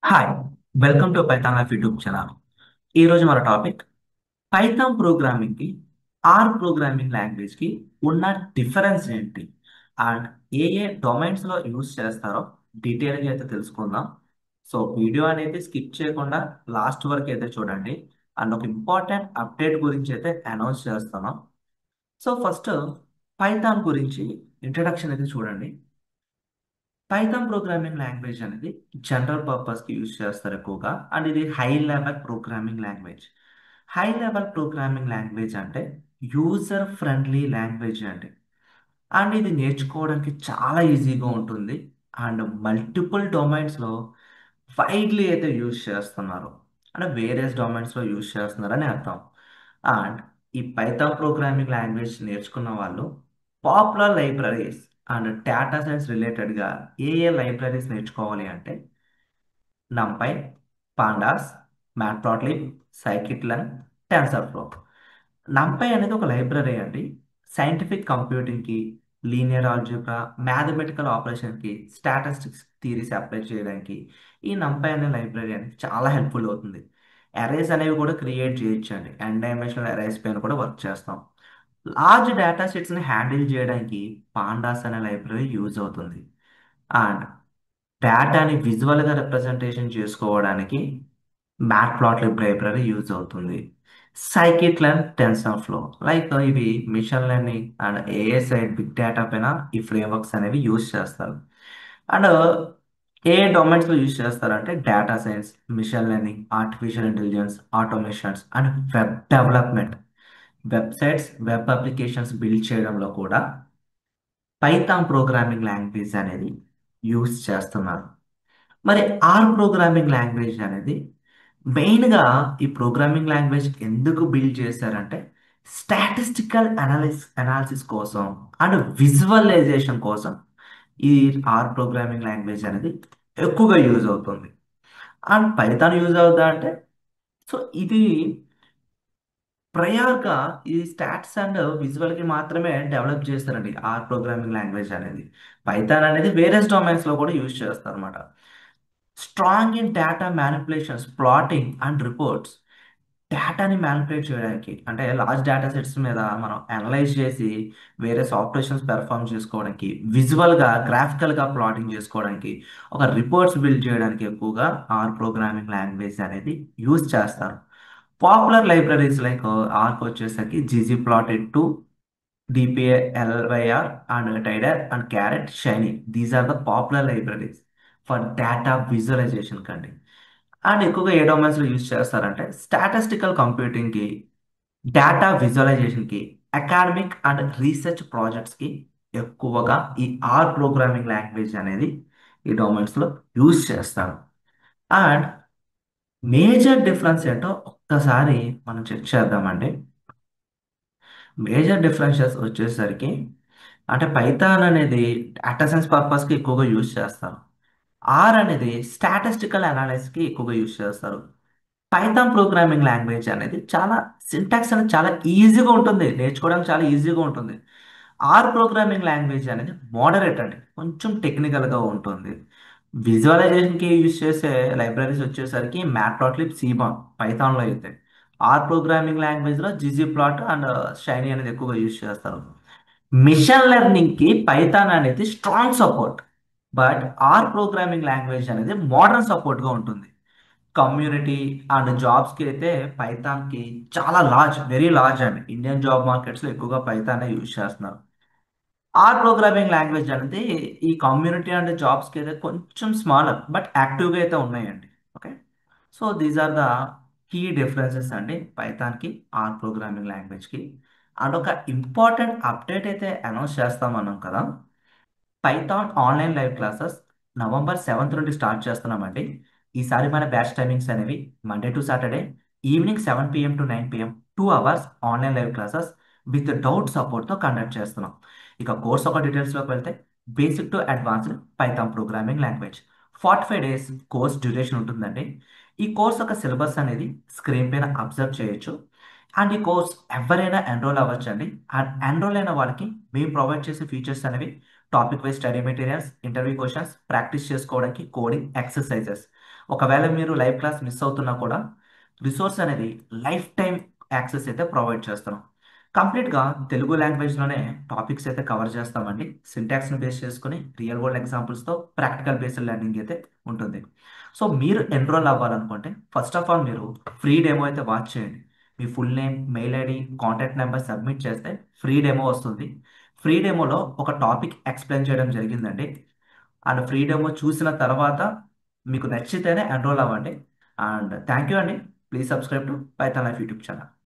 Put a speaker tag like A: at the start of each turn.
A: Hi, welcome to Python life YouTube channel. ఈ రోజు మన టాపిక్ పైథాన్ ప్రోగ్రామింగ్ కి ఆర్ ప్రోగ్రామింగ్ లాంగ్వేజ్ కి ఉన్న డిఫరెన్స్ ఏంటి అండ్ ఏ ఏ డొమైన్స్ లో యూజ్ చేస్తారో డీటెయిల్ గా అయితే తెలుసుకుందాం. సో వీడియో అనేది స్కిప్ చేయకుండా లాస్ట్ వరకు అయితే చూడండి. అండ్ ఒక ఇంపార్టెంట్ అప్డేట్ గురించి అయితే అనౌన్స్ చేస్తున్నాం. సో ఫస్ట్ పైథాన్ గురించి ఇంట్రడక్షన్ అయితే చూడండి. పైథాన్ ప్రోగ్రామింగ్ లాంగ్వేజ్ అనేది జనరల్ పర్పస్కి యూజ్ చేస్తారు ఎక్కువగా. అండ్ ఇది high level programming language. High level programming language అంటే యూజర్ ఫ్రెండ్లీ లాంగ్వేజ్ అండి. అండ్ ఇది నేర్చుకోవడానికి చాలా ఈజీగా ఉంటుంది. అండ్ మల్టిపుల్ డొమైన్స్లో వైడ్లీ అయితే యూజ్ చేస్తున్నారు. అంటే వేరియస్ డొమైన్స్లో యూజ్ చేస్తున్నారని అర్థం. అండ్ ఈ పైథాన్ ప్రోగ్రామింగ్ లాంగ్వేజ్ నేర్చుకున్న వాళ్ళు popular libraries and data science రిలేటెడ్గా ఏ ఏ లైబ్రరీస్ నేర్చుకోవాలి అంటే నంపై, పాండాస్, మ్యాట్ప్లాట్లిబ్, సైకిట్లన్, టెన్సర్ఫ్లో. నంపై అనేది ఒక లైబ్రరీ అండి. సైంటిఫిక్ కంప్యూటింగ్కి, లీనియర్ ఆల్జీబ్రా, మ్యాథమెటికల్ ఆపరేషన్కి, స్టాటిస్టిక్స్ థియరీస్ అప్లై చేయడానికి ఈ నంపై అనే లైబ్రరీ అనేది చాలా హెల్ప్ఫుల్ అవుతుంది. అరేస్ అనేవి కూడా క్రియేట్ చేయొచ్చండి. అండ్ డైమెన్షనల్ అరేస్ పైన కూడా వర్క్ చేస్తాం. లార్జ్ డేటా సెట్స్ని హ్యాండిల్ చేయడానికి పాండాస్ అనే లైబ్రరీ యూజ్ అవుతుంది. అండ్ డేటాని విజువల్గా రిప్రజెంటేషన్ చేసుకోవడానికి మ్యాట్ప్లాట్లిబ్ లైబ్రరీ యూజ్ అవుతుంది. సైకిట్లన్, టెన్సర్ఫ్లో లైక్ ఇవి machine learning and AI side big data పైన ఈ ఫ్రేమ్వర్క్స్ అనేవి యూజ్ చేస్తారు. అండ్ ఏ డొమైన్స్లో యూజ్ చేస్తారంటే data science, machine learning, artificial intelligence, automations and web development. Websites, web applications build చేయడంలో కూడా పైథాన్ ప్రోగ్రామింగ్ లాంగ్వేజ్ అనేది యూజ్ చేస్తున్నారు. మరి ఆర్ ప్రోగ్రామింగ్ లాంగ్వేజ్ అనేది మెయిన్గా ఈ ప్రోగ్రామింగ్ లాంగ్వేజ్ ఎందుకు బిల్డ్ చేశారంటే స్టాటిస్టికల్ అనాలిసిస్ కోసం అండ్ విజువలైజేషన్ కోసం ఈ ఆర్ ప్రోగ్రామింగ్ లాంగ్వేజ్ అనేది ఎక్కువగా యూజ్ అవుతుంది. అండ్ పైథాన్ యూజ్ అవుతా అంటే సో ఇది ప్రయార్గా ఈ స్టాట్స్ అండ్ విజువల్కి మాత్రమే డెవలప్ చేస్తారండి ఆర్ ప్రోగ్రామింగ్ లాంగ్వేజ్ అనేది. పైథాన్ అనేది వేరే డొమైన్స్లో కూడా యూజ్ చేస్తారు అనమాట. Strong in data manipulations, plotting and reports. డేటాని మ్యానిపులేట్ చేయడానికి అంటే లార్జ్ డేటా సెట్స్ మీద మనం అనలైజ్ చేసి వేరే ఆపరేషన్స్ పెర్ఫామ్ చేసుకోవడానికి, విజువల్గా గ్రాఫికల్గా ప్లాటింగ్ చేసుకోవడానికి, ఒక రిపోర్ట్స్ బిల్డ్ చేయడానికి ఎక్కువగా ఆర్ ప్రోగ్రామింగ్ లాంగ్వేజ్ అనేది యూజ్ చేస్తారు. పాపులర్ లైబ్రరీస్ లైక్ ఆర్క్ వచ్చేసరికి GG plotted 2, DPA, LYR, and Tider, and Carrot, Shiny. These are the popular libraries for data visualization కండి. అండ్ ఎక్కువగా ఏ డొమైన్స్లో యూజ్ చేస్తారంటే స్టాటిస్టికల్ కంప్యూటింగ్కి, డేటా విజువలైజేషన్కి, అకాడమిక్ అండ్ రీసెర్చ్ ప్రాజెక్ట్స్కి ఎక్కువగా ఈ ఆర్ ప్రోగ్రామింగ్ లాంగ్వేజ్ అనేది ఈ డొమైన్స్లో యూజ్ చేస్తారు. అండ్ మేజర్ డిఫరెన్స్ ఏంటో ఒక్కసారి మనం చెక్ చేద్దామండి. మేజర్ డిఫరెన్సెస్ వచ్చేసరికి అంటే పైథాన్ అనేది డేటా సైన్స్ పర్పస్కి ఎక్కువగా యూజ్ చేస్తారు. ఆర్ అనేది స్టాటిస్టికల్ అనాలిసిస్కి ఎక్కువగా యూజ్ చేస్తారు. పైథాన్ ప్రోగ్రామింగ్ లాంగ్వేజ్ అనేది చాలా సింటాక్స్ అనేది చాలా ఈజీగా ఉంటుంది, నేర్చుకోవడానికి చాలా ఈజీగా ఉంటుంది. ఆర్ ప్రోగ్రామింగ్ లాంగ్వేజ్ అనేది మోడరేట్ అండి, కొంచెం టెక్నికల్గా ఉంటుంది. విజువలైజేషన్కి యూజ్ చేసే లైబ్రరీస్ వచ్చేసరికి మ్యాట్ప్లాట్లిబ్, సీబాన్ పైథాన్లో అయితే. ఆర్ ప్రోగ్రామింగ్ లాంగ్వేజ్లో జిజీ ప్లాట్ అండ్ షైనీ అనేది ఎక్కువగా యూజ్ చేస్తారు. మిషన్ లెర్నింగ్కి పైథాన్ అనేది strong support, but R programming language అనేది మోడర్న్ సపోర్ట్గా ఉంటుంది. కమ్యూనిటీ అండ్ జాబ్స్కి అయితే పైథాన్కి చాలా లార్జ్, వెరీ లార్జ్ అండి. ఇండియన్ జాబ్ మార్కెట్స్లో ఎక్కువగా పైథానే యూజ్ చేస్తున్నారు. ఆర్ ప్రోగ్రామింగ్ లాంగ్వేజ్ అనేది ఈ కమ్యూనిటీ అండ్ జాబ్స్కి అయితే కొంచెం స్మాలర్ బట్ యాక్టివ్గా అయితే ఉన్నాయండి. Okay, so these are the key differences అండి పైథాన్కి ఆర్ ప్రోగ్రామింగ్ లాంగ్వేజ్కి. అండ్ ఒక ఇంపార్టెంట్ అప్డేట్ అయితే అనౌన్స్ చేస్తామన్నాం కదా. Python online live classes November 7 నుండి స్టార్ట్ చేస్తున్నామండి. ఈసారి మన బ్యాచ్ టైమింగ్స్ అనేవి Monday to Saturday evening 7 PM to 9 PM 2 hours online live classes with doubt సపోర్ట్తో కండక్ట్ చేస్తున్నాం. ఇక కోర్స్ ఒక డీటెయిల్స్లోకి వెళ్తే basic to advanced Python programming language 45 days course duration ఉంటుందండి. ఈ కోర్స్ యొక్క సిలబస్ అనేది స్క్రీన్ పైన అబ్జర్వ్ చేయొచ్చు. అండ్ ఈ కోర్స్ ఎవరైనా ఎన్రోల్ అవ్వచ్చు అండి. అండ్ ఎన్రోల్ అయిన వాళ్ళకి మేము ప్రొవైడ్ చేసే ఫీచర్స్ అనేవి topic wise study materials, interview questions, practice చేసుకోవడానికి కోడింగ్ ఎక్సర్సైజెస్, ఒకవేళ మీరు లైవ్ క్లాస్ మిస్ అవుతున్నా కూడా రిసోర్స్ అనేది లైఫ్ టైం యాక్సెస్ అయితే ప్రొవైడ్ చేస్తున్నాం. కంప్లీట్గా తెలుగు లాంగ్వేజ్లోనే టాపిక్స్ అయితే కవర్ చేస్తామండి. సింటాక్స్ని బేస్ చేసుకుని రియల్ వరల్డ్ ఎగ్జాంపుల్స్తో ప్రాక్టికల్ బేస్డ్ లెర్నింగ్ అయితే ఉంటుంది. సో మీరు ఎన్రోల్ అవ్వాలనుకుంటే ఫస్ట్ ఆఫ్ ఆల్ మీరు ఫ్రీ డెమో అయితే వాచ్ చేయండి. మీ full name, mail ID, contact number submit చేస్తే ఫ్రీ డెమో వస్తుంది. ఫ్రీ డెమోలో ఒక టాపిక్ ఎక్స్ప్లెయిన్ చేయడం జరిగిందండి. అండ్ ఫ్రీ డెమో చూసిన తర్వాత మీకు నచ్చితేనే ఎన్రోల్ అవ్వండి. అండ్ థ్యాంక్ యూ అండి. Please subscribe to Python life YouTube channel.